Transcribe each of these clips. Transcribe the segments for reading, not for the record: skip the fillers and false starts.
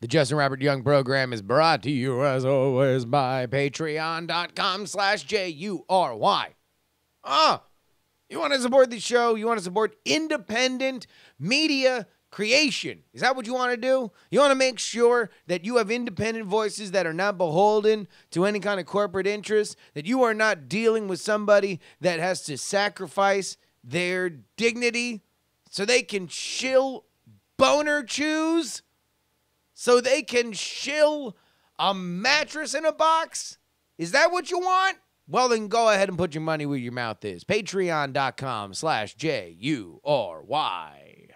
The Justin Robert Young program is brought to you, as always, by patreon.com/JURY. You want to support the show? You want to support independent media creation? Is that what you want to do? You want to make sure that you have independent voices that are not beholden to any kind of corporate interest, that you are not dealing with somebody that has to sacrifice their dignity so they can shill boner chews? So they can shill a mattress in a box? Is that what you want? Well, then go ahead and put your money where your mouth is. Patreon.com/JURY.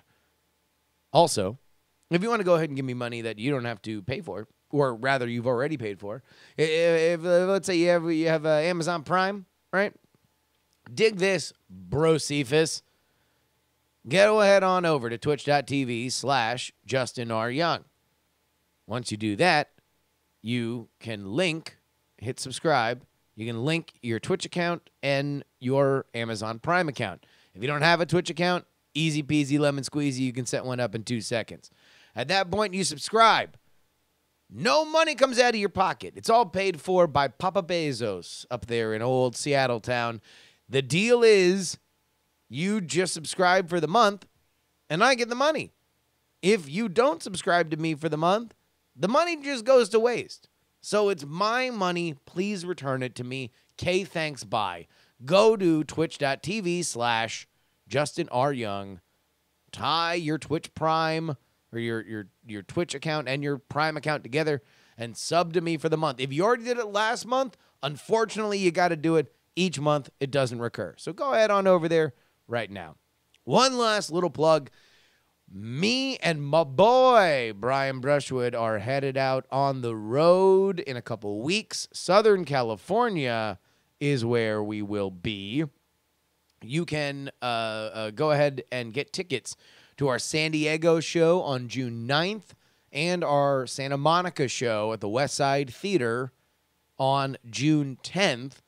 Also, if you want to go ahead and give me money that you don't have to pay for, or rather you've already paid for, if let's say you have Amazon Prime, right? Dig this, bro Cephas. Go ahead on over to twitch.tv/JustinRYoung. Once you do that, you can hit subscribe. You can link your Twitch account and your Amazon Prime account. If you don't have a Twitch account, easy peasy lemon squeezy, you can set one up in 2 seconds. At that point, you subscribe. No money comes out of your pocket. It's all paid for by Papa Bezos up there in old Seattle town. The deal is you just subscribe for the month, and I get the money. If you don't subscribe to me for the month, the money just goes to waste. So it's my money. Please return it to me. K, thanks, bye. Go to twitch.tv/JustinRYoung. Tie your Twitch Prime or your Twitch account and your Prime account together and sub to me for the month. If you already did it last month, unfortunately, you got to do it each month. It doesn't recur. So go ahead on over there right now. One last little plug. Me and my boy, Brian Brushwood, are headed out on the road in a couple weeks. Southern California is where we will be. You can go ahead and get tickets to our San Diego show on June 9th and our Santa Monica show at the West Side Theater on June 10th.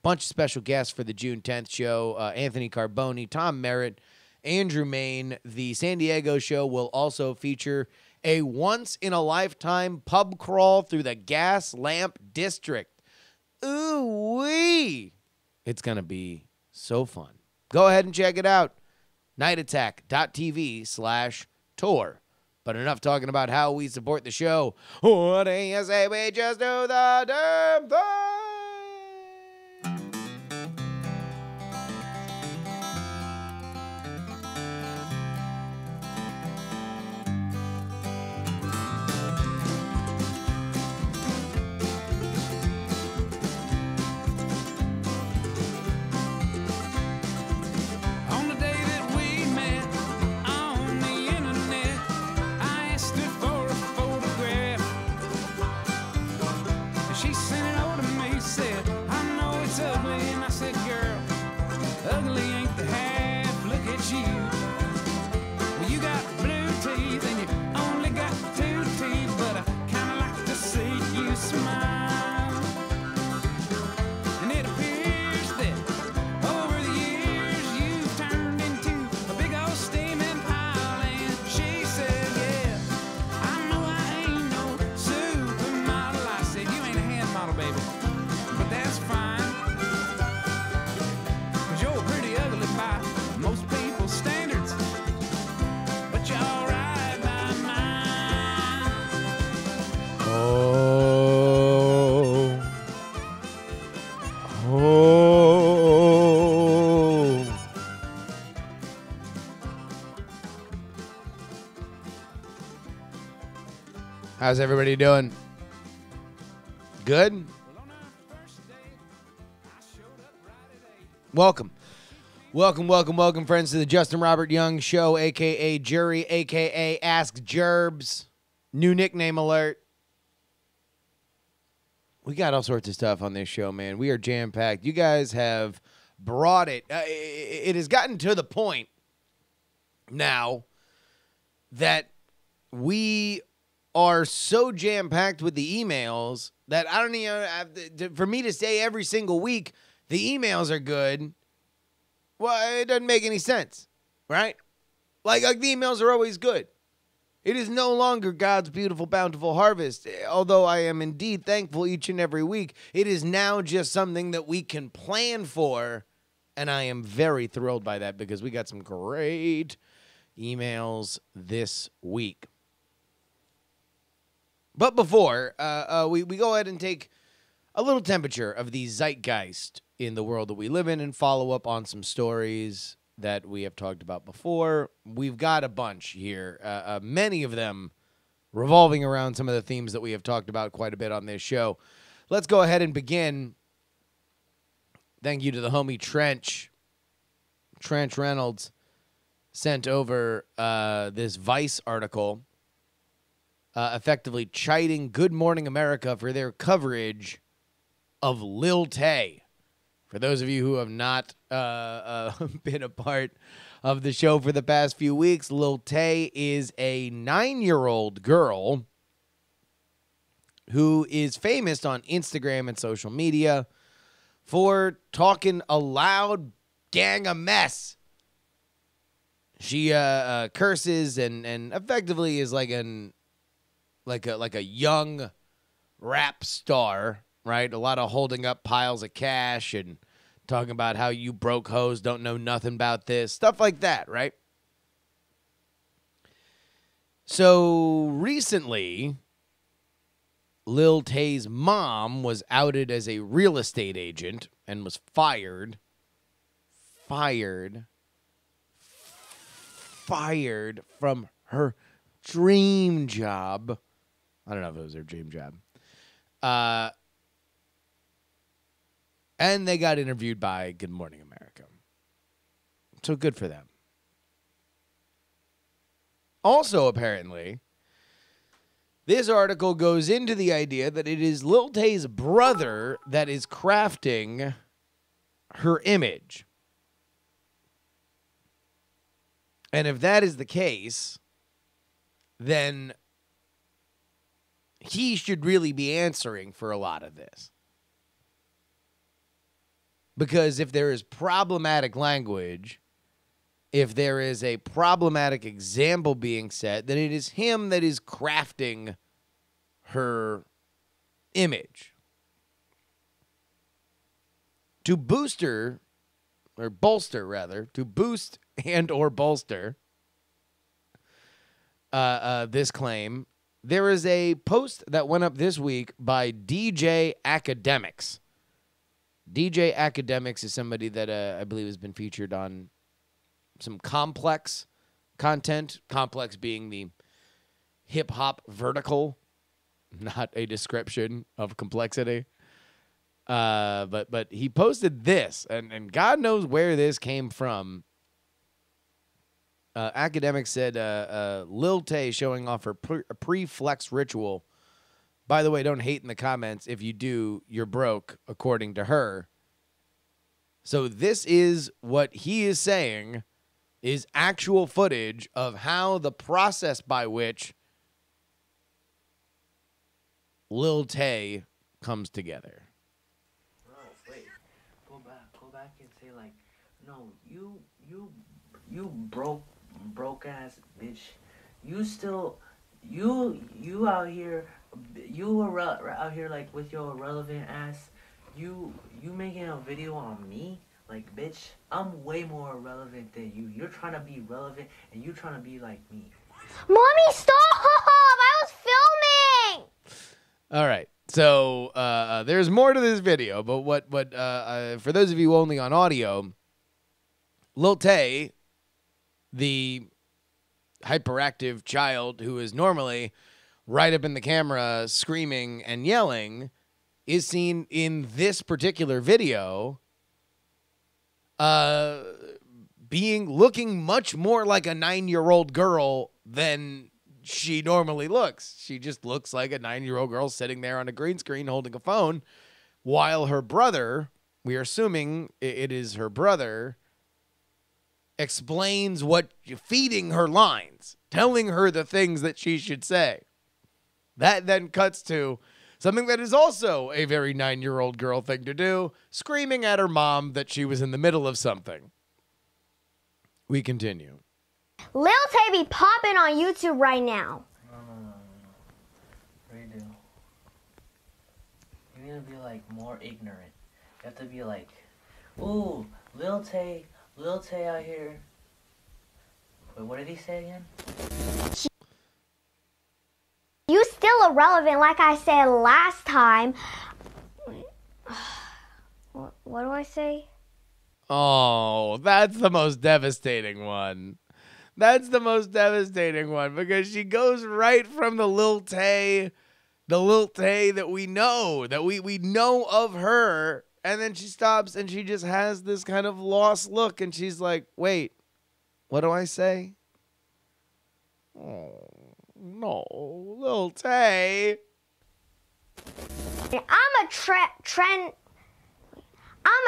Bunch of special guests for the June 10th show. Anthony Carboni, Tom Merritt, Andrew Main. The San Diego show will also feature a once-in-a-lifetime pub crawl through the Gas Lamp District. Ooh-wee! It's going to be so fun. Go ahead and check it out. nightattack.tv/tour. But enough talking about how we support the show. What do you say we just do the damn thing? How's everybody doing? Good? Welcome, friends, to the Justin Robert Young Show, a.k.a. JuRY, a.k.a. Ask Jerbs. New nickname alert. We got all sorts of stuff on this show, man. We are jam-packed. You guys have brought it. It has gotten to the point now that we are so jam-packed with the emails that I don't even have for me to say every single week the emails are good. Well, it doesn't make any sense, right? Like the emails are always good. It is no longer God's beautiful, bountiful harvest. Although I am indeed thankful each and every week, it is now just something that we can plan for. And I am very thrilled by that because we got some great emails this week. But before we go ahead and take a little temperature of the zeitgeist in the world that we live in and follow up on some stories that we have talked about before. We've got a bunch here, many of them revolving around some of the themes that we have talked about quite a bit on this show. Let's go ahead and begin. Thank you to the homie Trench Reynolds, sent over this Vice article effectively chiding Good Morning America for their coverage of Lil Tay. For those of you who have not been a part of the show for the past few weeks, Lil Tay is a 9-year-old girl who is famous on Instagram and social media for talking a loud gang of mess. She curses and effectively is like a young rap star. Right? A lot of holding up piles of cash and talking about how you broke hoes don't know nothing about this. Stuff like that, right? So recently, Lil Tay's mom was outed as a real estate agent and was fired from her dream job. I don't know if it was her dream job. And they got interviewed by Good Morning America. So good for them. Also, apparently, this article goes into the idea that it is Lil Tay's brother that is crafting her image. And if that is the case, then he should really be answering for a lot of this. Because if there is problematic language, if there is a problematic example being set, then it is him that is crafting her image. To boost and or bolster this claim, there is a post that went up this week by DJ Academics. DJ Academics is somebody that I believe has been featured on some Complex content. Complex being the hip-hop vertical, not a description of complexity. But he posted this, and God knows where this came from. Academics said Lil Tay showing off her Preflex ritual. By the way, don't hate in the comments. If you do, you're broke, according to her. So this is what he is saying is actual footage of how the process by which Lil Tay comes together. Bro, wait. Go back and say like, no, you broke ass bitch. You out here. You were out here like with your irrelevant ass. You making a video on me? Like, bitch, I'm way more irrelevant than you. You're trying to be relevant and you trying to be like me. Mommy, stop! I was filming! All right. So there's more to this video, but what for those of you only on audio, Lil Tay, the hyperactive child who is normally right up in the camera screaming and yelling, is seen in this particular video looking much more like a 9-year-old girl than she normally looks. She just looks like a 9-year-old girl sitting there on a green screen holding a phone, while her brother, we are assuming it is her brother, explains feeding her lines, telling her the things that she should say. That then cuts to something that is also a very 9-year-old girl thing to do, screaming at her mom that she was in the middle of something. We continue. Lil Tay be popping on YouTube right now. No. Redo. You need to be like more ignorant. You have to be like, ooh, Lil Tay out here. Wait, what did he say again? You still irrelevant, like I said last time. What do I say? Oh, that's the most devastating one. That's the most devastating one because she goes right from the Lil Tay that we know, that we know of her, and then she stops and she just has this kind of lost look and she's like, wait, what do I say? Oh, no, Lil Tay. I'm a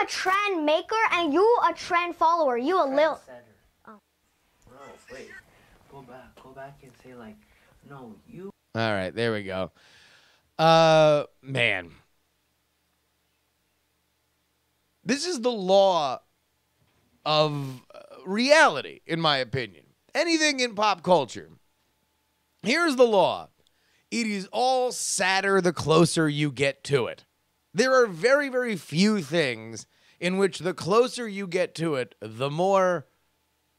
trend maker and you a trend follower. You a Lil. Oh. No, wait. Go back and say like, no, you. All right, there we go. Man. This is the law of reality, in my opinion. Anything in pop culture. Here's the law. It is all sadder the closer you get to it. There are very, very few things in which the closer you get to it, the more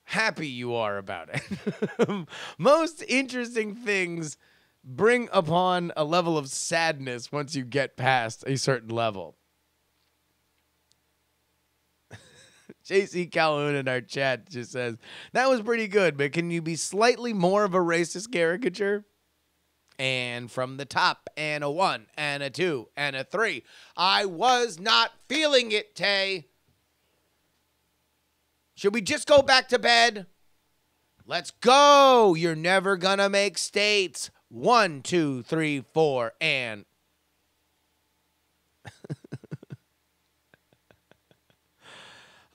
happy you are about it. Most interesting things bring upon a level of sadness once you get past a certain level. JC Calhoun in our chat just says, that was pretty good, but can you be slightly more of a racist caricature? And from the top, and a 1, and a 2, and a 3. I was not feeling it, Tay. Should we just go back to bed? Let's go. You're never gonna make states. 1, 2, 3, 4, and...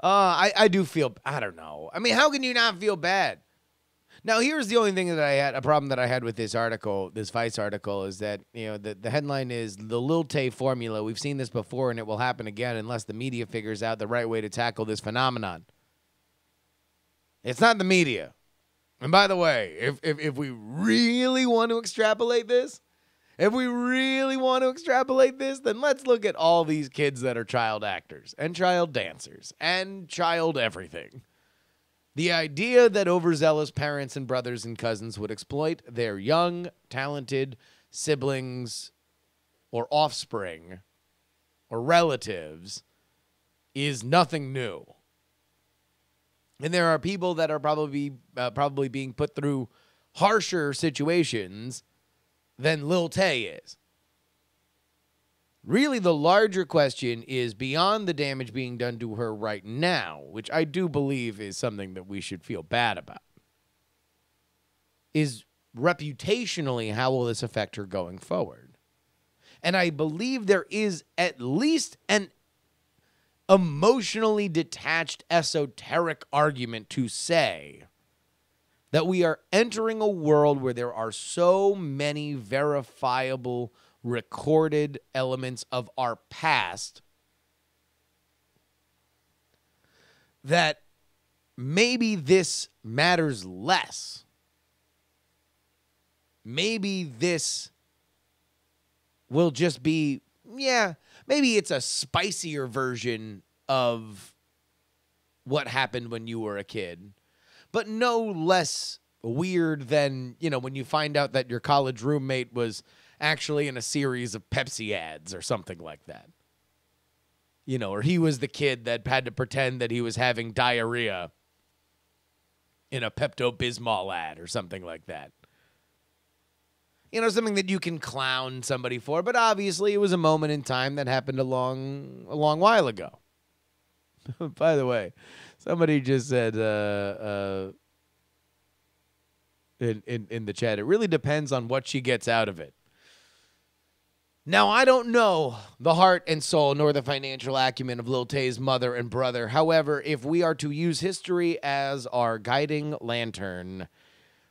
I do feel, I don't know. I mean, how can you not feel bad? Now, here's the only thing that I had, a problem that I had with this article, this Vice article, is that, you know, the headline is the Lil Tay formula. We've seen this before, and it will happen again unless the media figures out the right way to tackle this phenomenon. It's not the media. And by the way, if we really want to extrapolate this, then let's look at all these kids that are child actors and child dancers and child everything. The idea that overzealous parents and brothers and cousins would exploit their young, talented siblings or offspring or relatives is nothing new. And there are people that are probably being put through harsher situations than Lil Tay is. Really, the larger question is beyond the damage being done to her right now, which I do believe is something that we should feel bad about, is reputationally, how will this affect her going forward? And I believe there is at least an emotionally detached, esoteric argument to say that we are entering a world where there are so many verifiable recorded elements of our past that maybe this matters less. Maybe this will just be, maybe it's a spicier version of what happened when you were a kid, but no less weird than, when you find out that your college roommate was actually in a series of Pepsi ads or something like that. Or he was the kid that had to pretend that he was having diarrhea in a Pepto-Bismol ad or something like that. Something that you can clown somebody for, but obviously it was a moment in time that happened a long while ago. By the way, somebody just said in the chat, it really depends on what she gets out of it. Now, I don't know the heart and soul nor the financial acumen of Lil Tay's mother and brother. However, if we are to use history as our guiding lantern,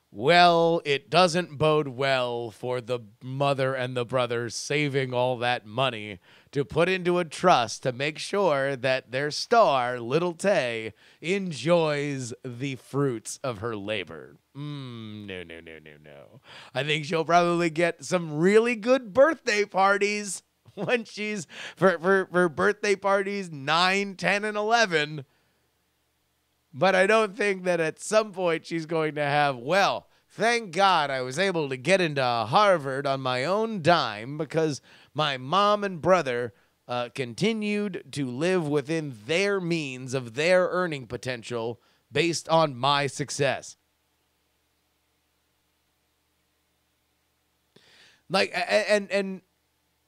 well, it doesn't bode well for the mother and the brother saving all that money to put into a trust to make sure that their star, Little Tay, enjoys the fruits of her labor. No. I think she'll probably get some really good birthday parties when she's for birthday parties 9, 10, and 11. But I don't think that at some point she's going to have, well, thank God I was able to get into Harvard on my own dime because my mom and brother continued to live within their means of their earning potential based on my success. Like, and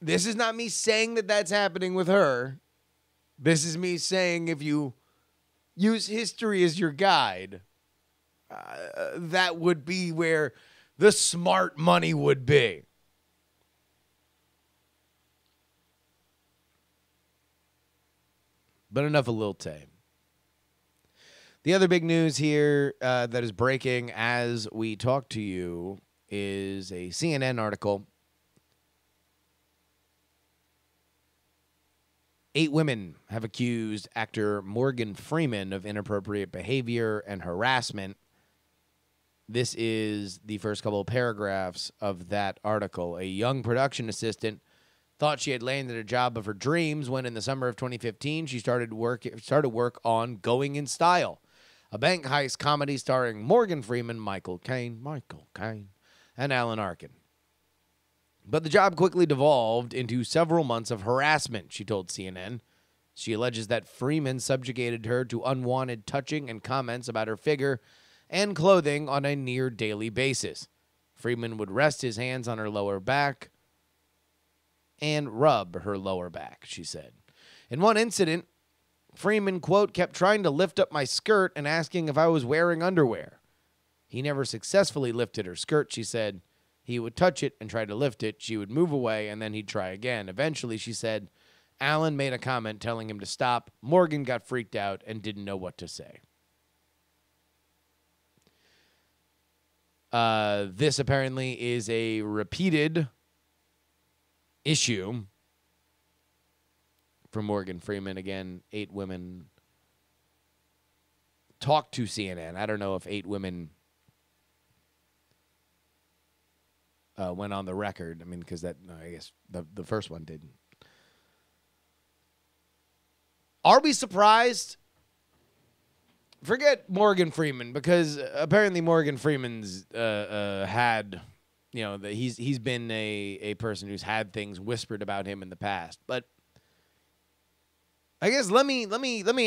this is not me saying that that's happening with her. This is me saying if you use history as your guide, that would be where the smart money would be. But enough of Lil Tay. The other big news here that is breaking as we talk to you is a CNN article. 8 women have accused actor Morgan Freeman of inappropriate behavior and harassment. This is the first couple of paragraphs of that article. A young production assistant thought she had landed a job of her dreams when in the summer of 2015 she started work on Going in Style, a bank heist comedy starring Morgan Freeman, Michael Caine, and Alan Arkin. But the job quickly devolved into several months of harassment, she told CNN. She alleges that Freeman subjugated her to unwanted touching and comments about her figure and clothing on a near daily basis. Freeman would rest his hands on her lower back and rub her lower back, she said. In one incident, Freeman, quote, kept trying to lift up my skirt and asking if I was wearing underwear. He never successfully lifted her skirt, she said. He would touch it and try to lift it. She would move away, and then he'd try again. Eventually, she said, Alan made a comment telling him to stop. Morgan got freaked out and didn't know what to say. This apparently is a repeated issue for Morgan Freeman. Again, 8 women talked to CNN. I don't know if 8 women went on the record. I mean, because I guess the first one didn't. Are we surprised? Forget Morgan Freeman, because apparently Morgan Freeman's had, he's been a person who's had things whispered about him in the past. But I guess let me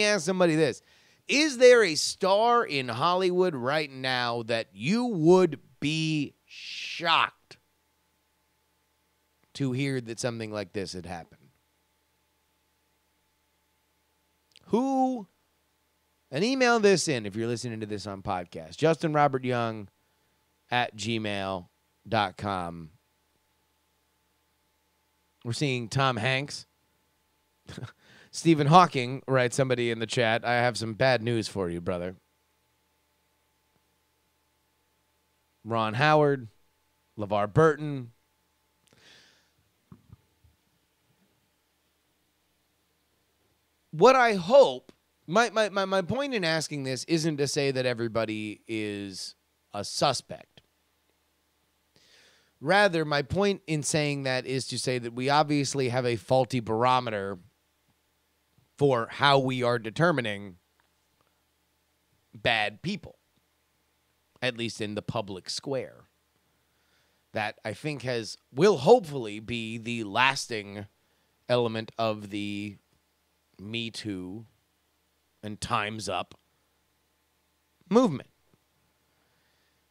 ask somebody this: is there a star in Hollywood right now that you would be shocked to hear that something like this had happened? Who? And email this in if you're listening to this on podcast. JustinRobertYoung@gmail.com. We're seeing Tom Hanks. Stephen Hawking, writes somebody in the chat, I have some bad news for you, brother. Ron Howard, LeVar Burton. What I hope, my point in asking this isn't to say that everybody is a suspect. Rather, my point in saying that is to say that we obviously have a faulty barometer for how we are determining bad people, at least in the public square. That I think will hopefully be the lasting element of the Me Too and Time's Up movement,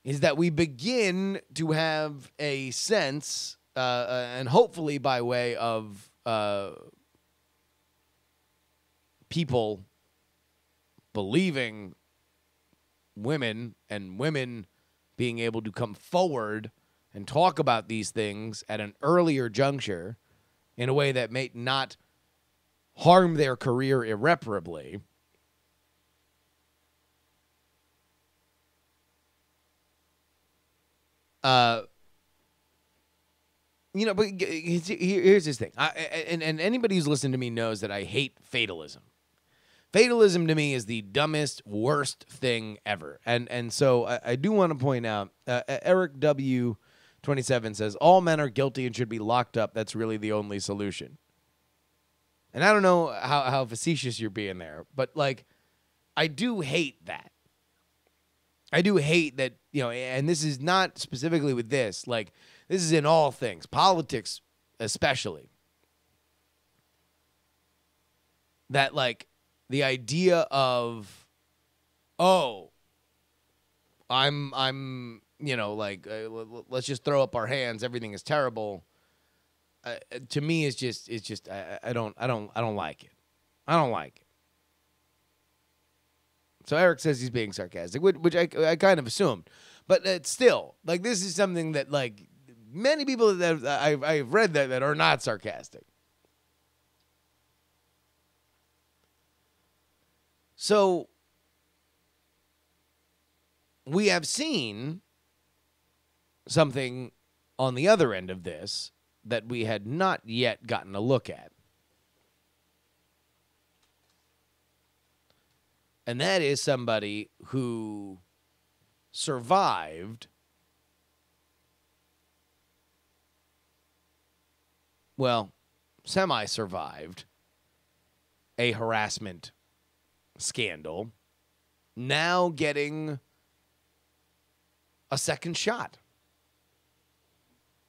is that we begin to have a sense, and hopefully by way of people believing women and women being able to come forward and talk about these things at an earlier juncture in a way that may not harm their career irreparably. You know, but here's this thing. And anybody who's listened to me knows that I hate fatalism. Fatalism to me is the dumbest, worst thing ever. And so I do want to point out, Eric W. 27 says, all men are guilty and should be locked up. That's really the only solution. And I don't know how facetious you're being there, but, like, I do hate that. I do hate that, you know, and this is not specifically with this. Like, this is in all things, politics especially. That, like, the idea of, oh, I'm, you know, like, let's just throw up our hands. Everything is terrible. To me, it's just, I don't like it. I don't like it. So Eric says he's being sarcastic, which I kind of assumed, but still, like, this is something that, like, many people that I've read that are not sarcastic. So we have seen something on the other end of this that we had not yet gotten a look at. And that is somebody who survived, well, semi-survived a harassment scandal, now getting a second shot.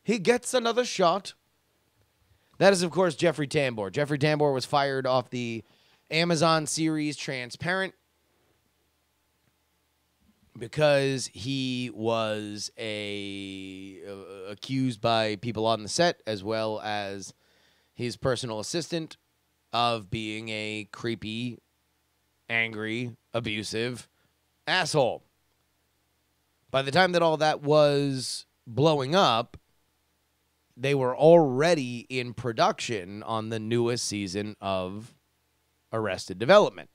He gets another shot. That is, of course, Jeffrey Tambor. Jeffrey Tambor was fired off the Amazon series Transparent because he was accused by people on the set, as well as his personal assistant, of being a creepy, angry, abusive asshole. By the time that all that was blowing up, they were already in production on the newest season of Arrested Development.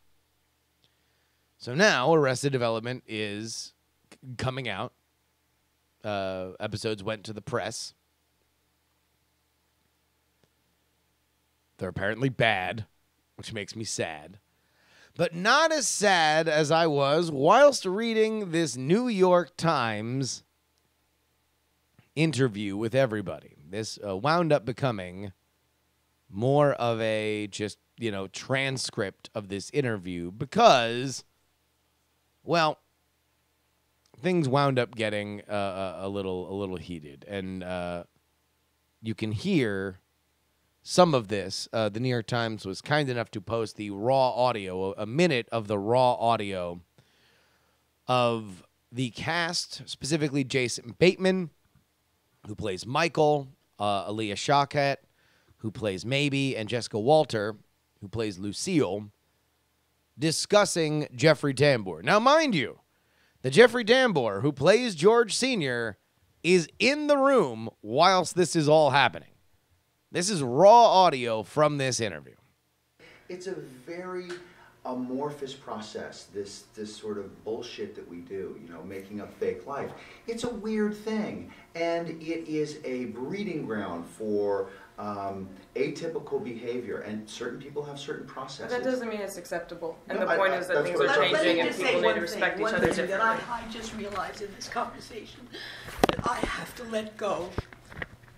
So now Arrested Development is coming out. Episodes went to the press. They're apparently bad, which makes me sad. But not as sad as I was whilst reading this New York Times interview with everybody. This wound up becoming more of a just, you know, transcript of this interview because, well, things wound up getting a little heated, and you can hear some of this. The New York Times was kind enough to post the raw audio, a minute of the raw audio of the cast, specifically Jason Bateman, who plays Michael, Aaliyah Shawkat, who plays Maybe, and Jessica Walter, who plays Lucille, discussing Jeffrey Tambor. Now, mind you, the Jeffrey Tambor, who plays George Sr., is in the room whilst this is all happening. This is raw audio from this interview. It's a very amorphous process, this sort of bullshit that we do, you know, making up fake life. It's a weird thing, and it is a breeding ground for atypical behavior, and certain people have certain processes. That doesn't mean it's acceptable. And No, the point is that things are changing and people need to respect each other differently. I just realized in this conversation that I have to let go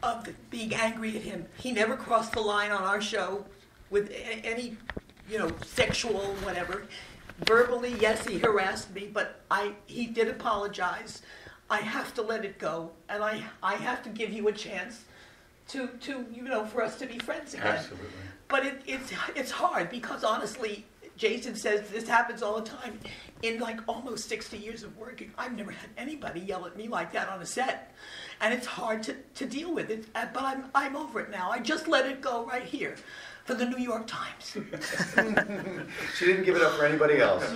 of being angry at him. He never crossed the line on our show with any, you know, sexual whatever. Verbally, yes, he harassed me, but he did apologize. I have to let it go, and I have to give you a chance to you know, for us to be friends again. Absolutely. But it's hard because honestly, Jason says this happens all the time. In like almost 60 years of working, I've never had anybody yell at me like that on a set. And it's hard to deal with it, but I'm over it now. I just let it go right here for the New York Times. She didn't give it up for anybody else.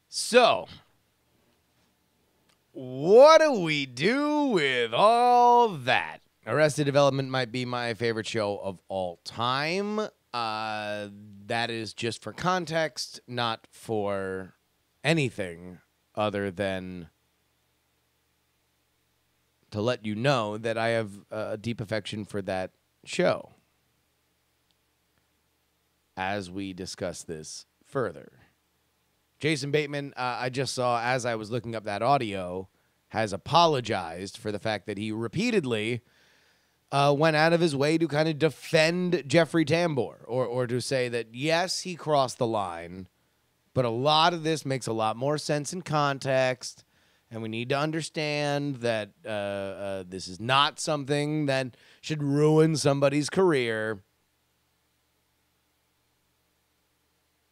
So, what do we do with all that? Arrested Development might be my favorite show of all time. That is just for context, not for anything other than to let you know that I have a deep affection for that show as we discuss this further. Jason Bateman, I just saw as I was looking up that audio, has apologized for the fact that he repeatedly went out of his way to kind of defend Jeffrey Tambor or to say that, yes, he crossed the line, but a lot of this makes a lot more sense in context, and we need to understand that this is not something that should ruin somebody's career,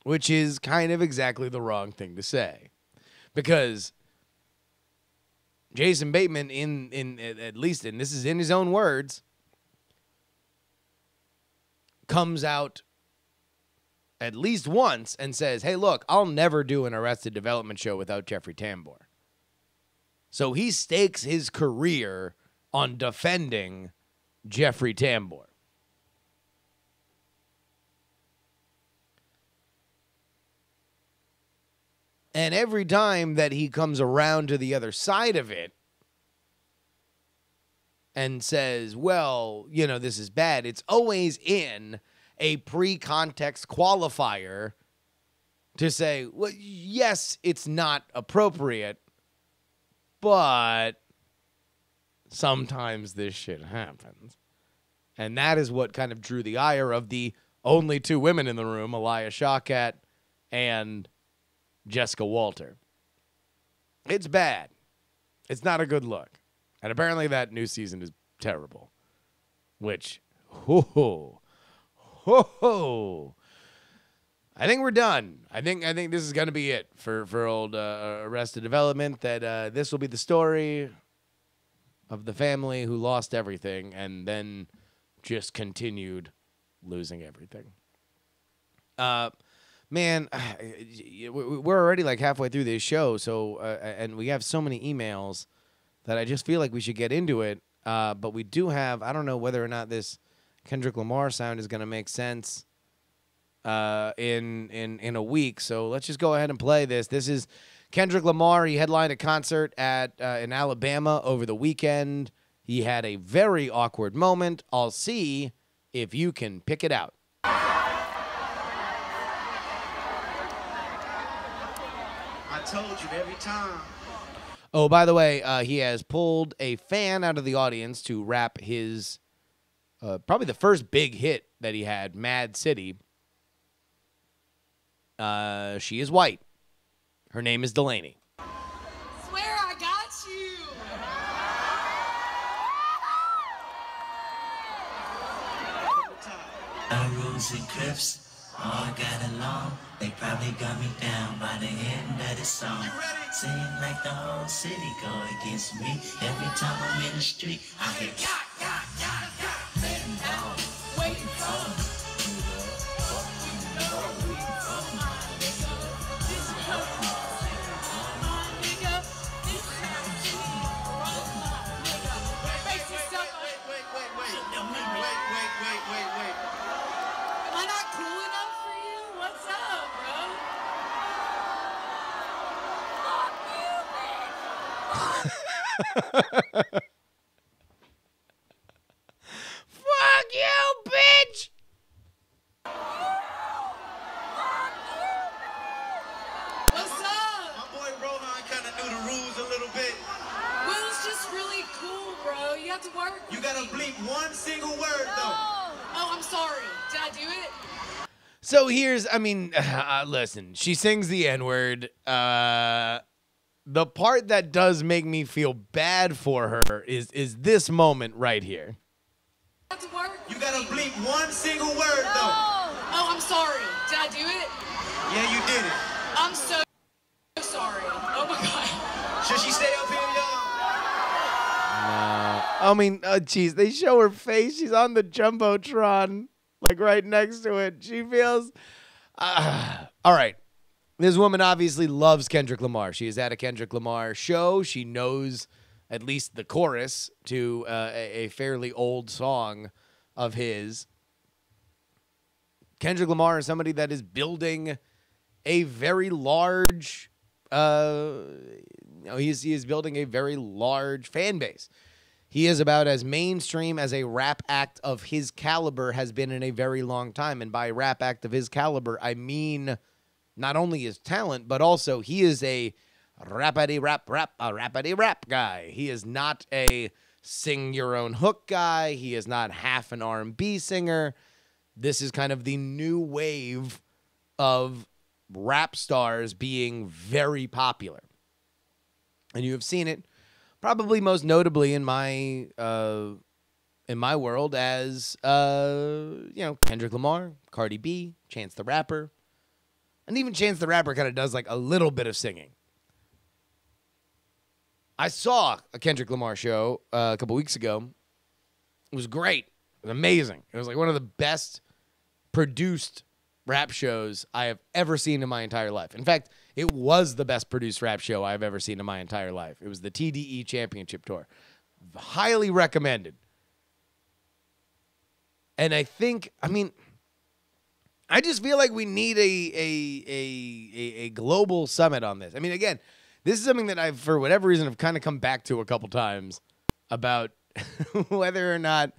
which is kind of exactly the wrong thing to say. Because Jason Bateman, in at least, and this is in his own words, comes out at least once and says, hey, look, I'll never do an Arrested Development show without Jeffrey Tambor. So he stakes his career on defending Jeffrey Tambor. And every time that he comes around to the other side of it and says, well, you know, this is bad, it's always in a pre-context qualifier to say, well, yes, it's not appropriate, but sometimes this shit happens. And that is what kind of drew the ire of the only two women in the room, Elia Shawkat and Jessica Walter. It's bad. It's not a good look. And apparently that new season is terrible. Which, ho, I think we're done. I think this is going to be it for old Arrested Development. That this will be the story of the family who lost everything and then just continued losing everything. Man, we're already like halfway through this show, so and we have so many emails that I just feel like we should get into it. But we do have, I don't know whether or not this Kendrick Lamar sound is going to make sense in a week. So let's just go ahead and play this. This is Kendrick Lamar. He headlined a concert in Alabama over the weekend. He had a very awkward moment. I'll see if you can pick it out. I told you every time. Oh, by the way, he has pulled a fan out of the audience to rap his probably the first big hit that he had, Mad City. She is white. Her name is Delaney. Swear I got you. Rules and Crips all got along. They probably got me down by the end of the song. Seem like the whole city go against me. Every time I'm in the street, I hear Waiting for Wait. Am I not cool enough for you? What's up, bro? Fuck you, bitch! What's up? My boy Rohan kind of knew the rules a little bit. Will's just really cool, bro. You have to work. You gotta bleep one single word though. Oh, I'm sorry. Did I do it? So here's, listen, she sings the N-word. The part that does make me feel bad for her is this moment right here. You have to work. You gotta bleep one single word though. Oh, I'm sorry. Did I do it? Yeah, you did it. I'm so sorry. Oh my god. Should she stay up here, y'all? No. Geez, they show her face. She's on the Jumbotron, like right next to it. She feels... all right. This woman obviously loves Kendrick Lamar. She is at a Kendrick Lamar show. She knows at least the chorus to a fairly old song of his. Kendrick Lamar is somebody that is building a very large... he is building a very large fan base. He is about as mainstream as a rap act of his caliber has been in a very long time. And by rap act of his caliber, I mean not only his talent, but also he is a rappity rap guy. He is not a sing your own hook guy. He is not half an R&B singer. This is kind of the new wave of rap stars being very popular. And you have seen it probably most notably in my world as Kendrick Lamar, Cardi B, Chance the Rapper. And even Chance the Rapper kind of does like a little bit of singing. I saw a Kendrick Lamar show a couple weeks ago. It was great. It was amazing. It was like one of the best produced rap shows I have ever seen in my entire life. In fact, it was the best produced rap show I've ever seen in my entire life. It was the TDE Championship Tour. Highly recommended. And I just feel like we need a global summit on this. I mean, again, this is something that I've, for whatever reason, have kind of come back to a couple times about whether or not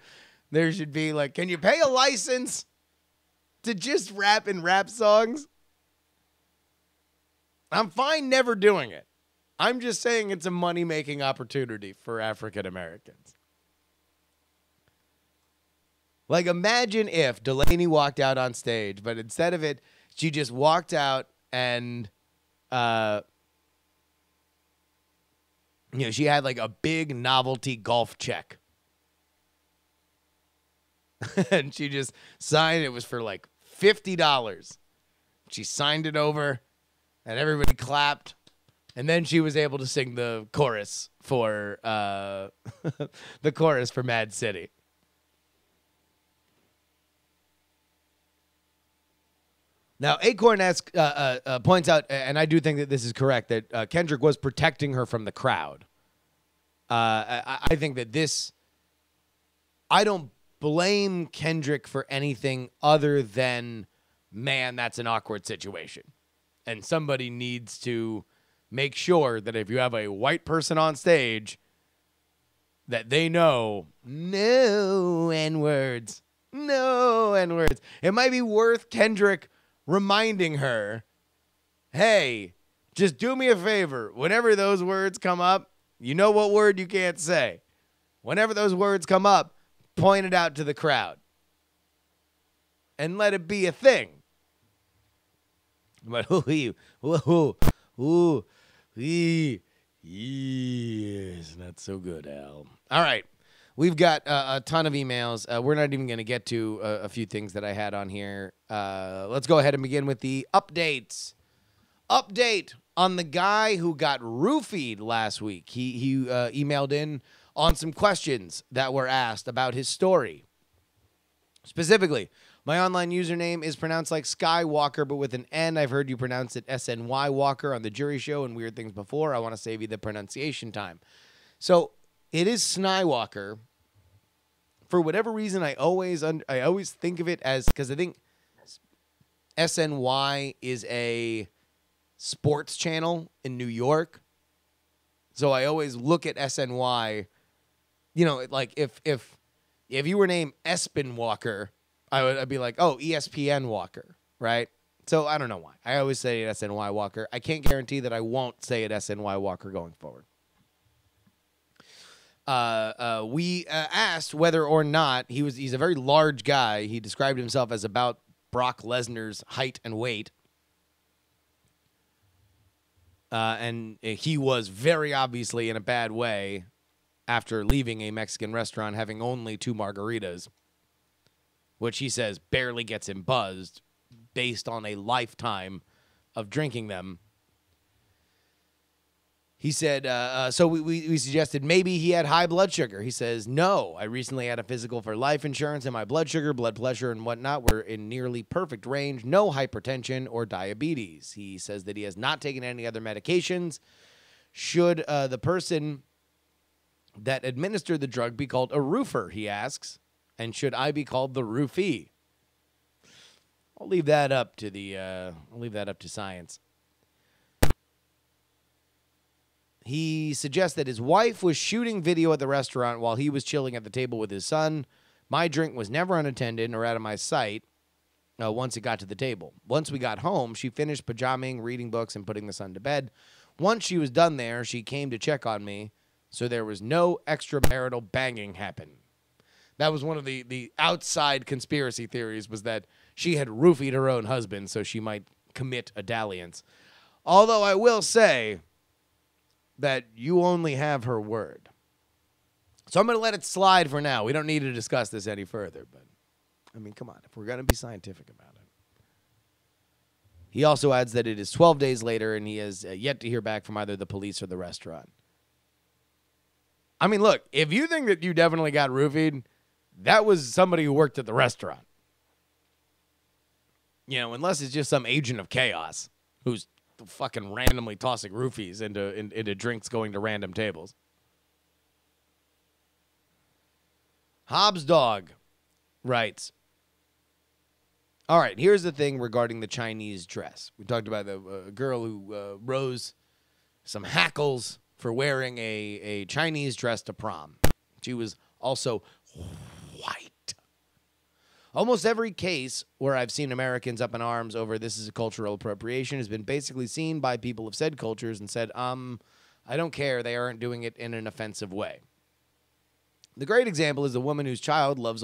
there should be, like, can you pay a license to just rap in rap songs? I'm fine never doing it. I'm just saying it's a money-making opportunity for African Americans. Like, imagine if Delaney walked out on stage, but instead of it, she just walked out and, she had like a big novelty golf check. And she just signed it. Was for like $50. She signed it over and everybody clapped. And then she was able to sing the chorus for the chorus for Mad City. Now, Acorn points out, and I do think that this is correct, that Kendrick was protecting her from the crowd. I think that this, I don't blame Kendrick for anything other than, man, that's an awkward situation. And somebody needs to make sure that if you have a white person on stage, that they know no N-words. No N-words. It might be worth Kendrick reminding her, hey, just do me a favor. Whenever those words come up, you know what word you can't say. Whenever those words come up, point it out to the crowd. And let it be a thing. But it's not so good, Al. All right. We've got a ton of emails. We're not even going to get to a few things that I had on here. Let's go ahead and begin with the updates. Update on the guy who got roofied last week. He emailed in on some questions that were asked about his story. Specifically, my online username is pronounced like Skywalker, but with an N. I've heard you pronounce it SNY Walker on the JuRY show and weird things before. I want to save you the pronunciation time. So it is Snywalker. For whatever reason, I always think of it as, because I think SNY is a sports channel in New York. So I always look at SNY, like if you were named Espen Walker, I'd be like, oh, ESPN Walker, right? So I don't know why. I always say it SNY Walker. I can't guarantee that I won't say it SNY Walker going forward. We asked whether or not he's a very large guy. He described himself as about Brock Lesnar's height and weight. And he was very obviously in a bad way after leaving a Mexican restaurant having only 2 margaritas, which he says barely gets him buzzed based on a lifetime of drinking them. He said, so we suggested maybe he had high blood sugar. He says, no, I recently had a physical for life insurance, and my blood sugar, blood pressure, and whatnot were in nearly perfect range. No hypertension or diabetes. He says that he has not taken any other medications. Should the person that administered the drug be called a roofer, he asks, and should I be called the roofie? I'll leave that up to science. He suggests that his wife was shooting video at the restaurant while he was chilling at the table with his son. My drink was never unattended or out of my sight once it got to the table. Once we got home, she finished pajaming, reading books, and putting the son to bed. Once she was done there, she came to check on me, so there was no extramarital banging happen. That was one of the outside conspiracy theories, was that she had roofied her own husband so she might commit a dalliance. Although I will say that you only have her word. So I'm going to let it slide for now. We don't need to discuss this any further, but I mean, come on, if we're going to be scientific about it. He also adds that it is 12 days later and he has yet to hear back from either the police or the restaurant. I mean, look, if you think that you definitely got roofied, that was somebody who worked at the restaurant. You know, unless it's just some agent of chaos who's fucking randomly tossing roofies into drinks going to random tables. Hobbs Dog writes, all right, here's the thing regarding the Chinese dress. We talked about the girl who rose some hackles for wearing a Chinese dress to prom. She was also white. Almost every case where I've seen Americans up in arms over this is a cultural appropriation has been basically seen by people of said cultures and said, I don't care, they aren't doing it in an offensive way. The great example is a woman whose child loved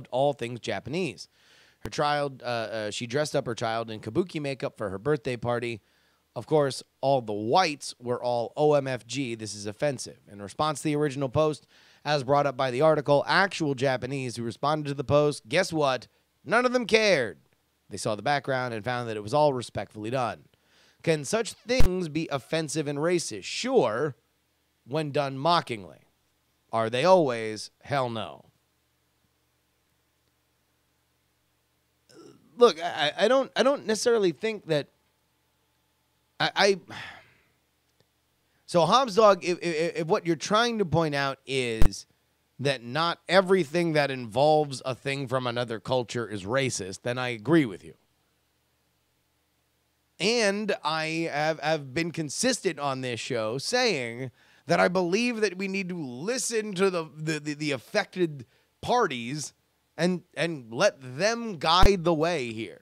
all things Japanese. Her child, she dressed up her child in kabuki makeup for her birthday party. Of course, all the whites were all OMFG, this is offensive. In response to the original post, as brought up by the article, actual Japanese who responded to the post, guess what? None of them cared. They saw the background and found that it was all respectfully done. Can such things be offensive and racist? Sure, when done mockingly. Are they always? Hell no. Look, I don't necessarily think that So Hobbs Dog, if what you're trying to point out is that not everything that involves a thing from another culture is racist, then I agree with you. And I have been consistent on this show saying that I believe that we need to listen to the affected parties and let them guide the way here.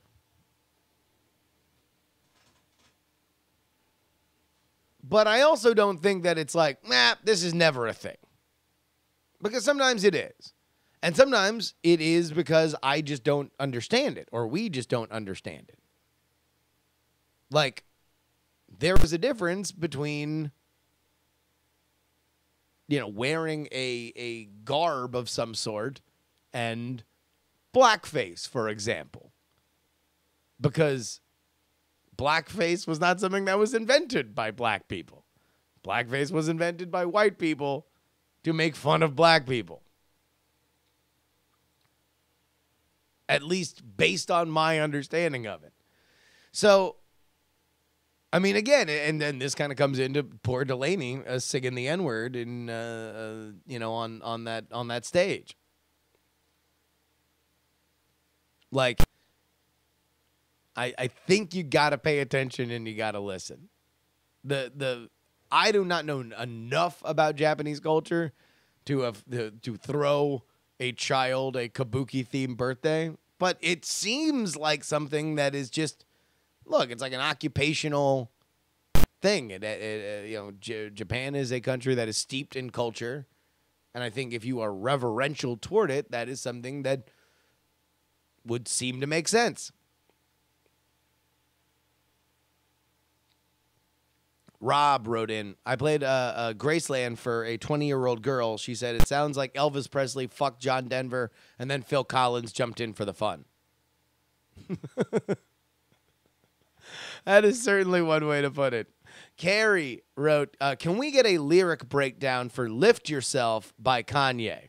But I also don't think that it's like, this is never a thing. Because sometimes it is. And sometimes it is because I just don't understand it, or we just don't understand it. Like, there was a difference between, wearing a garb of some sort and blackface, for example. Because blackface was not something that was invented by black people. Blackface was invented by white people to make fun of black people. At least based on my understanding of it. So, I mean, again, and then this kind of comes into poor Delaney singing the N-word in, on that stage. Like, I think you got to pay attention and you got to listen. I do not know enough about Japanese culture to throw a child a kabuki themed birthday, but it seems like something that is just, look, it's like an occupational thing. Japan is a country that is steeped in culture, and I think if you are reverential toward it, that is something that would seem to make sense. Rob wrote in, I played Graceland for a 20-year-old girl. She said, it sounds like Elvis Presley fucked John Denver, and then Phil Collins jumped in for the fun. That is certainly one way to put it. Carrie wrote, can we get a lyric breakdown for Lift Yourself by Kanye?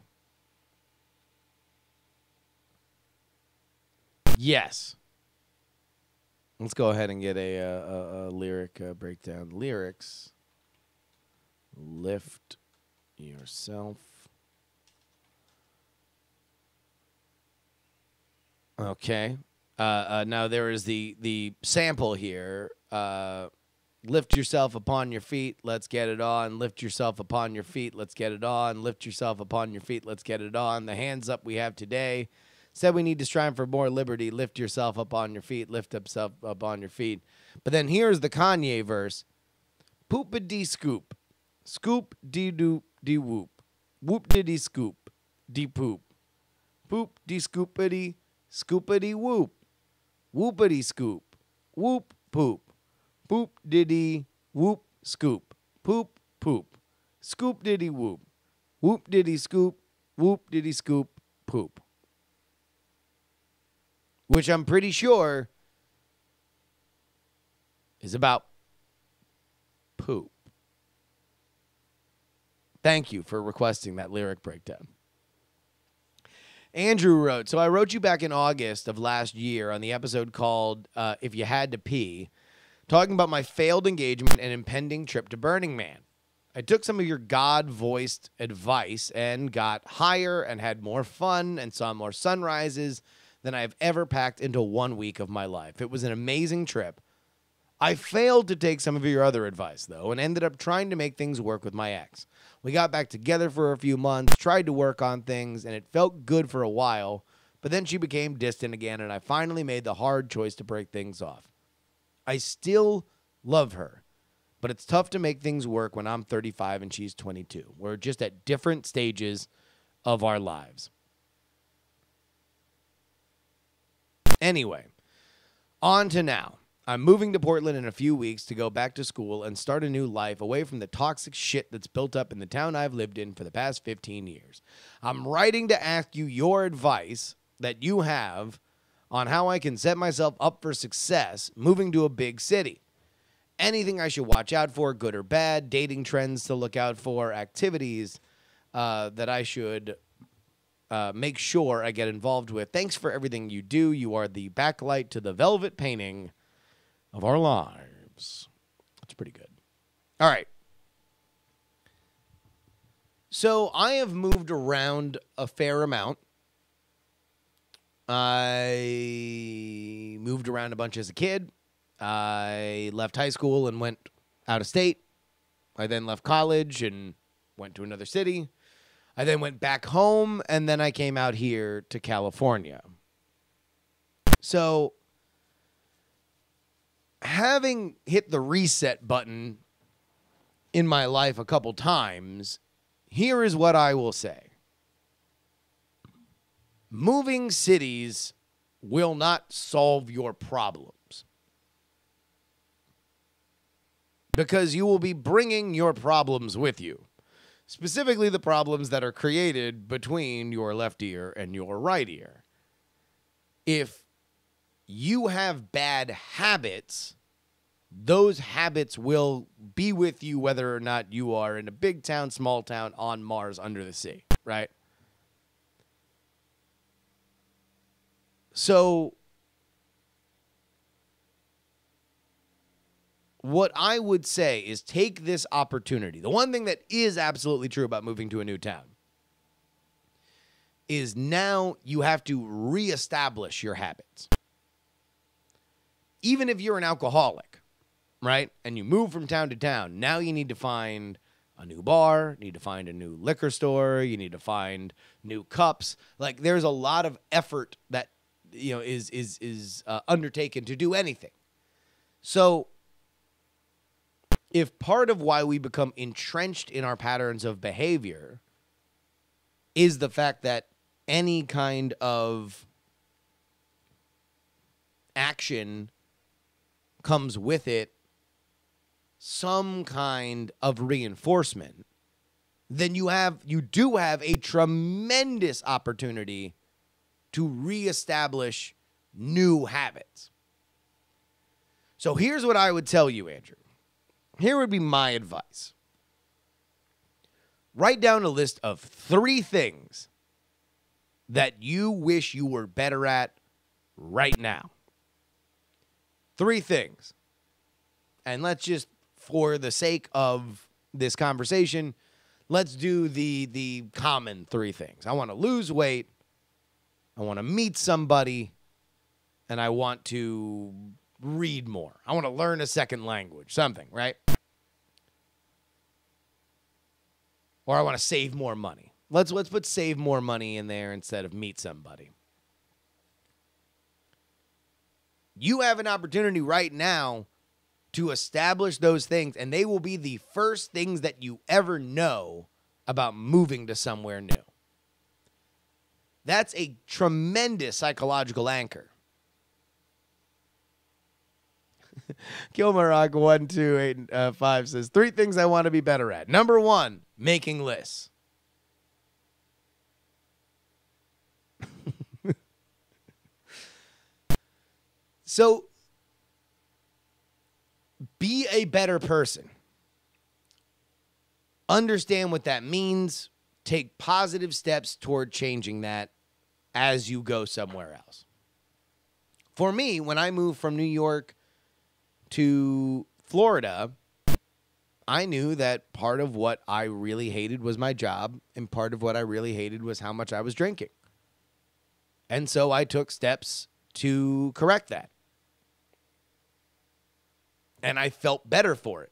Yes. Let's go ahead and get a lyric breakdown. Lyrics. Lift yourself. Okay. Now there is the sample here. Lift yourself upon your feet. Let's get it on. Lift yourself upon your feet. Let's get it on. Lift yourself upon your feet. Let's get it on. The hands up we have today said we need to strive for more liberty. Lift yourself up on your feet. Lift yourself up on your feet. But then here's the Kanye verse. Poop-a-dee scoop. Scoop-dee-doop-dee-whoop. Whoop-diddy scoop. Dee-poop. Poop-dee-scoop-a-dee. Scoop-a-dee-whoop. Whoop-a-dee scoop. Whoop-poop. Poop-diddy whoop scoop. Poop-poop. Scoop-diddy-whoop. Whoop-diddy-scoop. Whoop-diddy-scoop. Poop. Which I'm pretty sure is about poop. Thank you for requesting that lyric breakdown. Andrew wrote, so I wrote you back in August of last year on the episode called If You Had to Pee, talking about my failed engagement and impending trip to Burning Man. I took some of your God-voiced advice and got higher and had more fun and saw more sunrises than I've ever packed into 1 week of my life. It was an amazing trip. I failed to take some of your other advice, though, and ended up trying to make things work with my ex. We got back together for a few months, tried to work on things, and it felt good for a while, but then she became distant again, and I finally made the hard choice to break things off. I still love her, but it's tough to make things work when I'm 35 and she's 22. We're just at different stages of our lives. Anyway, on to now. I'm moving to Portland in a few weeks to go back to school and start a new life away from the toxic shit that's built up in the town I've lived in for the past 15 years. I'm writing to ask you your advice that you have on how I can set myself up for success moving to a big city. Anything I should watch out for, good or bad, dating trends to look out for, activities that I should make sure I get involved with. Thanks for everything you do. You are the backlight to the velvet painting of our lives. That's pretty good. All right. So I have moved around a fair amount. I moved around a bunch as a kid. I left high school and went out of state. I then left college and went to another city. I then went back home, and then I came out here to California. So having hit the reset button in my life a couple times, here is what I will say. Moving cities will not solve your problems, because you will be bringing your problems with you, specifically the problems that are created between your left ear and your right ear. If you have bad habits, those habits will be with you whether or not you are in a big town, small town, on Mars, under the sea, right? So what I would say is take this opportunity. The one thing that is absolutely true about moving to a new town is now you have to reestablish your habits. Even if you're an alcoholic, right, and you move from town to town, now you need to find a new bar, need to find a new liquor store, you need to find new cups. Like, there's a lot of effort that, you know, is undertaken to do anything. So if part of why we become entrenched in our patterns of behavior is the fact that any kind of action comes with it some kind of reinforcement, then you do have a tremendous opportunity to reestablish new habits. So here's what I would tell you, Andrew. Here would be my advice. Write down a list of 3 things that you wish you were better at right now. 3 things. And let's just, for the sake of this conversation, let's do the common 3 things. I want to lose weight, I want to meet somebody, and I want to read more. I want to learn a second language, something, right? Or I want to save more money. Let's put save more money in there instead of meet somebody. You have an opportunity right now to establish those things, and they will be the first things that you ever know about moving to somewhere new. That's a tremendous psychological anchor. Kilmarock1285 says, 3 things I want to be better at. Number 1, making lists. So, be a better person. Understand what that means. Take positive steps toward changing that as you go somewhere else. For me, when I moved from New York to Florida, I knew that part of what I really hated was my job, and part of what I really hated was how much I was drinking. And so I took steps to correct that. And I felt better for it.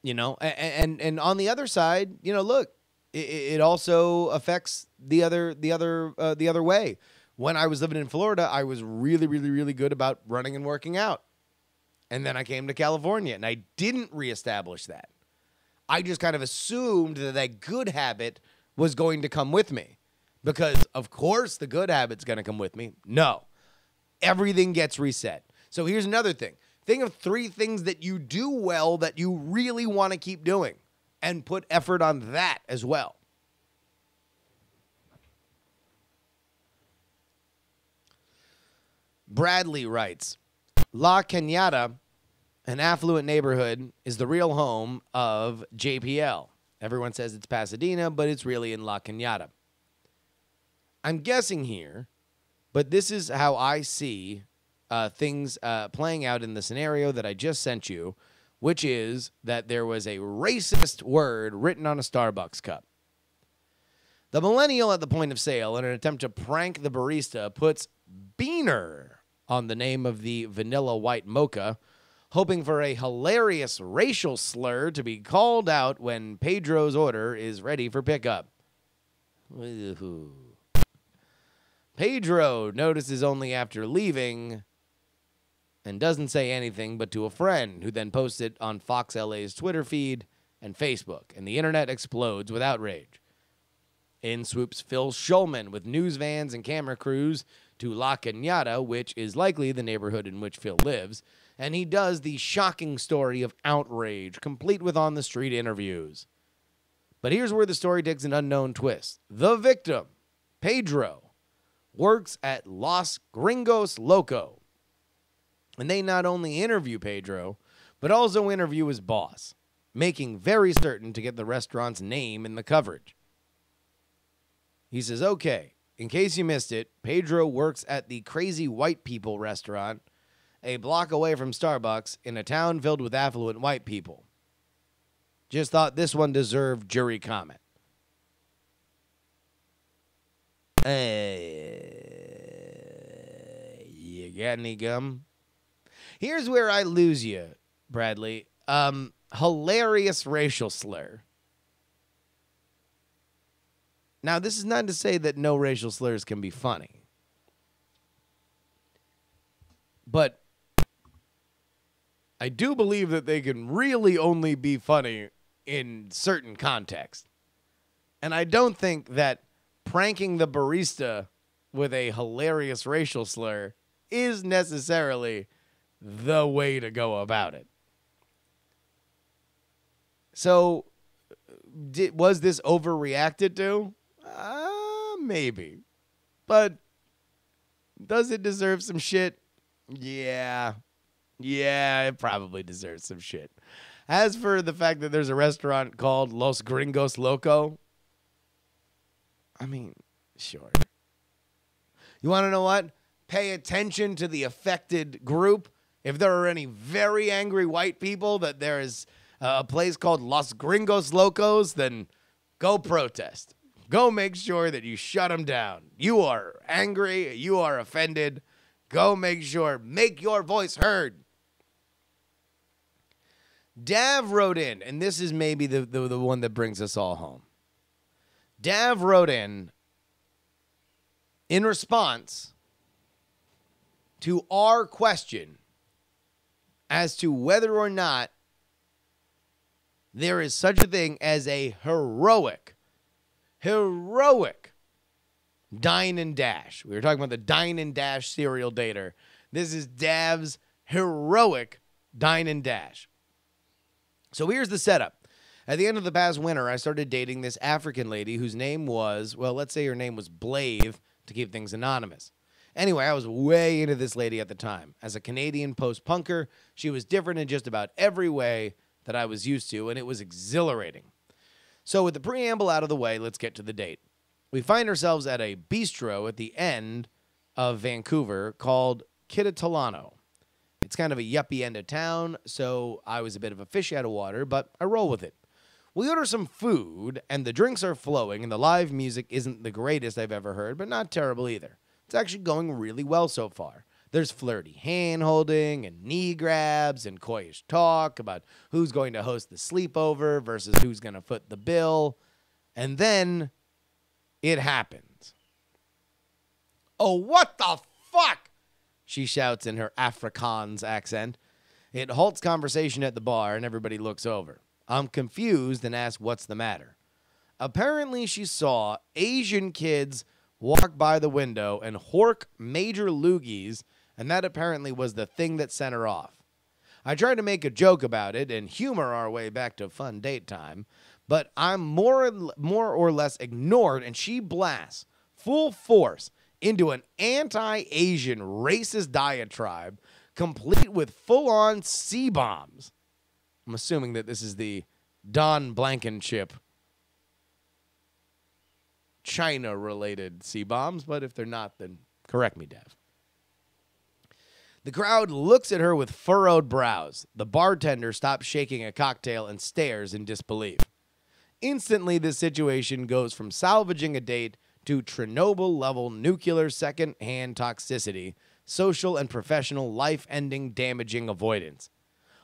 You know, and on the other side, you know, look, it also affects the other way. When I was living in Florida, I was really, really, really good about running and working out. And then I came to California, and I didn't reestablish that. I just kind of assumed that that good habit was going to come with me. Because, of course, the good habit's going to come with me. No. Everything gets reset. So here's another thing. Think of 3 things that you do well that you really want to keep doing. And put effort on that as well. Bradley writes, La Cañada, an affluent neighborhood, is the real home of JPL. Everyone says it's Pasadena, but it's really in La Cañada. I'm guessing here, but this is how I see things playing out in the scenario that I just sent you, which is that there was a racist word written on a Starbucks cup. The millennial at the point of sale, in an attempt to prank the barista, puts Beaner on the name of the vanilla white mocha, hoping for a hilarious racial slur to be called out when Pedro's order is ready for pickup. Ooh. Pedro notices only after leaving and doesn't say anything but to a friend, who then posts it on Fox LA's Twitter feed and Facebook, and the internet explodes with outrage. In swoops Phil Schulman with news vans and camera crews to La Cañada, which is likely the neighborhood in which Phil lives, and he does the shocking story of outrage, complete with on-the-street interviews. But here's where the story takes an unknown twist. The victim, Pedro, works at Los Gringos Loco. And they not only interview Pedro, but also interview his boss, making very certain to get the restaurant's name in the coverage. He says, okay, in case you missed it, Pedro works at the Crazy White People restaurant, a block away from Starbucks, in a town filled with affluent white people. Just thought this one deserved jury comment. You got any gum? Here's where I lose you, Bradley. Hilarious racial slur. Now, this is not to say that no racial slurs can be funny. But I do believe that they can really only be funny in certain contexts. And I don't think that pranking the barista with a hilarious racial slur is necessarily the way to go about it. So, was this overreacted to? Maybe. But does it deserve some shit? Yeah. Yeah, it probably deserves some shit. As for the fact that there's a restaurant called Los Gringos Loco, I mean, sure. You want to know what? Pay attention to the affected group. If there are any very angry white people that there is a place called Los Gringos Locos, then go protest. Go make sure that you shut them down. You are angry. You are offended. Go make sure. Make your voice heard. Dav wrote in, and this is maybe the one that brings us all home. Dav wrote in response to our question as to whether or not there is such a thing as a heroic dine and dash. We were talking about the dine and dash serial dater. This is Dav's heroic dine and dash. So here's the setup. At the end of the past winter, I started dating this African lady whose name was, well, let's say her name was Blathe to keep things anonymous. Anyway, I was way into this lady at the time. As a Canadian post-punker, she was different in just about every way that I was used to, and it was exhilarating. So with the preamble out of the way, let's get to the date. We find ourselves at a bistro at the end of Vancouver called Kittatilano. It's kind of a yuppie end of town, so I was a bit of a fish out of water, but I roll with it. We order some food, and the drinks are flowing, and the live music isn't the greatest I've ever heard, but not terrible either. It's actually going really well so far. There's flirty hand-holding and knee grabs and coyish talk about who's going to host the sleepover versus who's going to foot the bill. And then it happens. Oh, what the fuck? She shouts in her Afrikaans accent. It halts conversation at the bar and everybody looks over. I'm confused and ask what's the matter. Apparently she saw Asian kids walk by the window and hork major loogies, and that apparently was the thing that sent her off. I tried to make a joke about it and humor our way back to fun date time, but I'm more or less ignored, and she blasts full force into an anti-Asian racist diatribe, complete with full-on C-bombs. I'm assuming that this is the Don Blankenship China-related C-bombs, but if they're not, then correct me, Dev. The crowd looks at her with furrowed brows. The bartender stops shaking a cocktail and stares in disbelief. Instantly, this situation goes from salvaging a date to Chernobyl-level nuclear second-hand toxicity, social and professional life-ending damaging avoidance.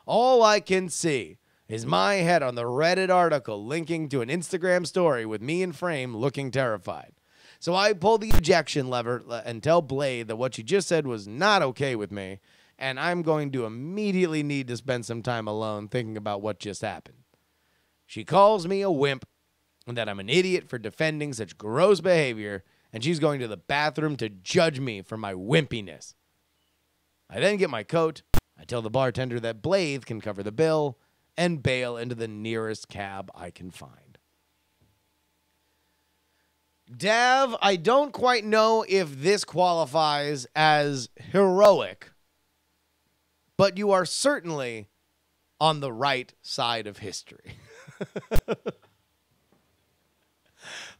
All I can see is my head on the Reddit article linking to an Instagram story with me in frame looking terrified. So I pull the ejection lever and tell Blade that what she just said was not okay with me, and I'm going to immediately need to spend some time alone thinking about what just happened. She calls me a wimp and that I'm an idiot for defending such gross behavior, and she's going to the bathroom to judge me for my wimpiness. I then get my coat, I tell the bartender that Blathe can cover the bill, and bail into the nearest cab I can find. Dav, I don't quite know if this qualifies as heroic, but you are certainly on the right side of history.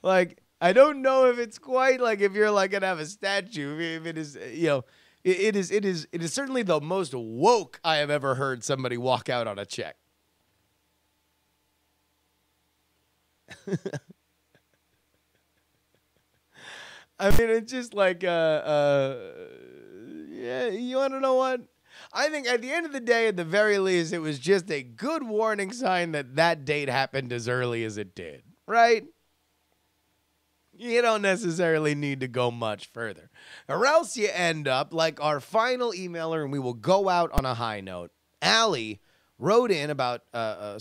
Like, I don't know if it's quite like if you're like gonna have a statue, if it is, you know, it is certainly the most woke I have ever heard somebody walk out on a check. I mean, it's just like, yeah, you want to know what? I think at the end of the day, at the very least, it was just a good warning sign that that date happened as early as it did, right? You don't necessarily need to go much further. Or else you end up like our final emailer, and we will go out on a high note. Allie wrote in about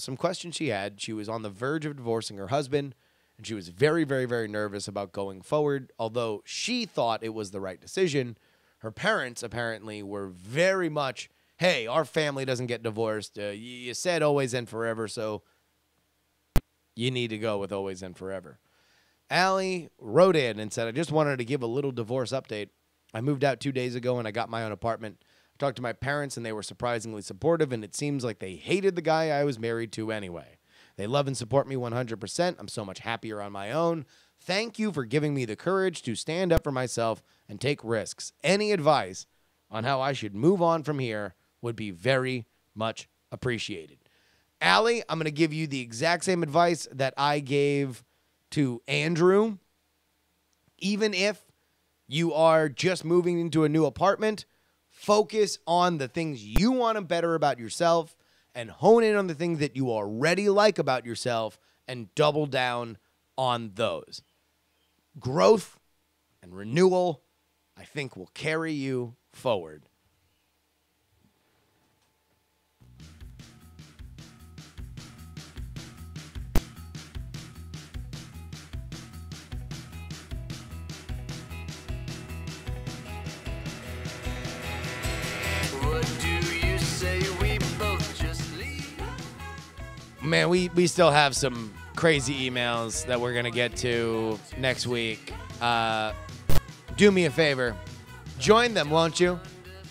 some questions she had. She was on the verge of divorcing her husband, and she was very, very, very nervous about going forward. Although she thought it was the right decision, her parents apparently were very much, hey, our family doesn't get divorced. You said always and forever, so you need to go with always and forever. Allie wrote in and said, I just wanted to give a little divorce update. I moved out 2 days ago and I got my own apartment. I talked to my parents and they were surprisingly supportive, and it seems like they hated the guy I was married to anyway. They love and support me 100%. I'm so much happier on my own. Thank you for giving me the courage to stand up for myself and take risks. Any advice on how I should move on from here would be very much appreciated. Allie, I'm going to give you the exact same advice that I gave to Andrew, even if you are just moving into a new apartment, focus on the things you want to better about yourself and hone in on the things that you already like about yourself and double down on those. Growth and renewal, I think, will carry you forward. Man, we still have some crazy emails that we're going to get to next week. Do me a favor. Join them, won't you?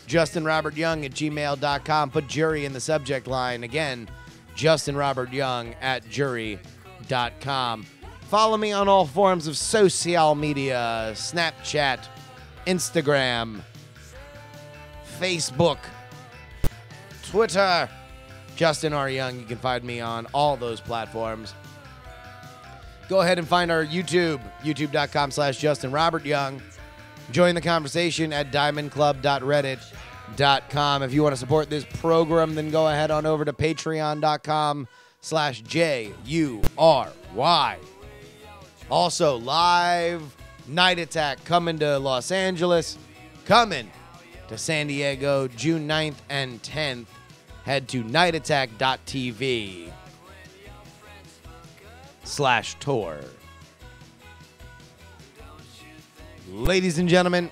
JustinRobertYoung@gmail.com. Put JuRY in the subject line. Again, JustinRobertYoung@jury.com. Follow me on all forms of social media. Snapchat, Instagram, Facebook, Twitter. Justin R. Young. You can find me on all those platforms. Go ahead and find our YouTube, youtube.com/JustinRobertYoung. Join the conversation at diamondclub.reddit.com. If you want to support this program, then go ahead on over to patreon.com/JuRY. Also, live Night Attack coming to Los Angeles, coming to San Diego, June 9th and 10th. Head to nightattack.tv/tour. Ladies and gentlemen,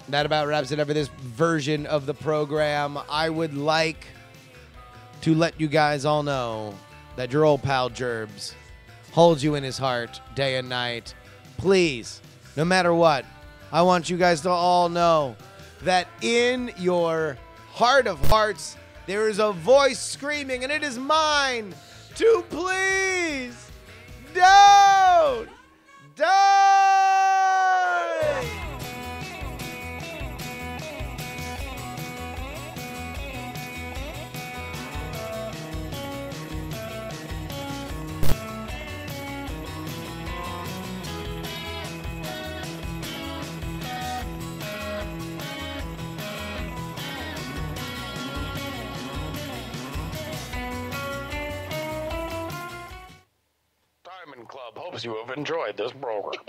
that about wraps it up for this version of the program. I would like to let you guys all know that your old pal Jerbs holds you in his heart day and night. Please, no matter what, I want you guys to all know that in your heart of hearts, there is a voice screaming, and it is mine, to please don't die. Diamond Club hopes you have enjoyed this program.